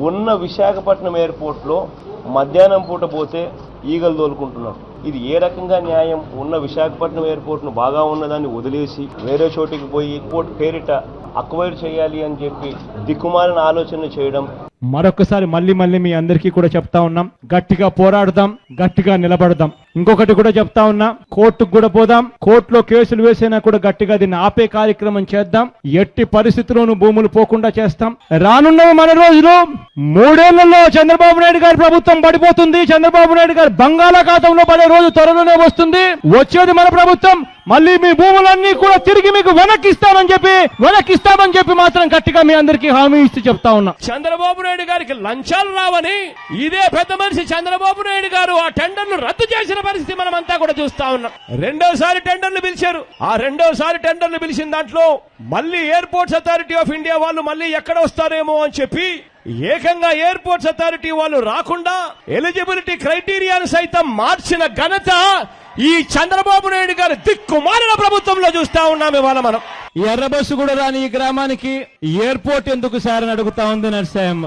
ఉన్న విశాఖపట్నం ఎయిర్పోర్ట్లో మధ్యాహ్నం పూట పోతే ఈగలు తోలుకుంటున్నారు. ఇది ఏ రకంగా న్యాయం? ఉన్న విశాఖపట్నం ఎయిర్పోర్ట్ను బాగా ఉన్నదాన్ని వదిలేసి వేరే చోటికి పోయి ఎయిర్పోర్ట్ పేరిట అక్వైర్ చేయాలి అని చెప్పి దిక్కుమాలిన ఆలోచన చేయడం. మరొకసారి మళ్ళీ మీ అందరికీ కూడా చెప్తా ఉన్నాం, గట్టిగా పోరాడదాం, గట్టిగా నిలబడదాం. ఇంకొకటి కూడా చెప్తా ఉన్నా, కోర్టుకు కూడా పోదాం, కోర్టులో కేసులు వేసినా కూడా గట్టిగా దీన్ని ఆపే కార్యక్రమం చేద్దాం. ఎట్టి పరిస్థితుల్లోనూ భూములు పోకుండా చేస్తాం. రానున్న మన రోజులు 3 ఏళ్లలో చంద్రబాబు నాయుడు గారి ప్రభుత్వం పడిపోతుంది. చంద్రబాబు నాయుడు గారు బంగాళాఖాతంలో పడే రోజు త్వరలోనే వస్తుంది. వచ్చేది మన ప్రభుత్వం. మళ్ళీ మీ భూములన్నీ కూడా తిరిగి మీకు వెనక్కిస్తామని చెప్పి మాత్రం గట్టిగా మీ అందరికీ హామీ ఇస్తూ చెప్తా ఉన్నా. చంద్రబాబు నాయుడు గారికి లంచాలు రావని ఇదే పెద్ద మనిషి చంద్రబాబు నాయుడు గారు ఆ టెండర్ను రద్దు చేసిన పరిస్థితి మనమంతా కూడా చూస్తా ఉన్నాం. రెండోసారి టెండర్లు పిలిచారు. ఆ రెండోసారి టెండర్లు పిలిచిన దాంట్లో మళ్ళీ ఎయిర్పోర్ట్స్ అథారిటీ ఆఫ్ ఇండియా వాళ్ళు మళ్ళీ ఎక్కడ వస్తారేమో అని చెప్పి ఏకంగా ఎయిర్పోర్ట్స్ అథారిటీ వాళ్ళు రాకుండా ఎలిజిబిలిటీ క్రైటీరియాను సైతం మార్చిన ఘనత ఈ చంద్రబాబు నాయుడు గారి దిక్కుమాలిన ప్రభుత్వంలో చూస్తా ఉన్నాం. ఇవాళ మనం ఎర్ర బస్సు కూడా రాని ఈ గ్రామానికి ఎయిర్పోర్ట్ ఎందుకు సార్ అని అడుగుతా ఉంది నర్సాయమ్మ.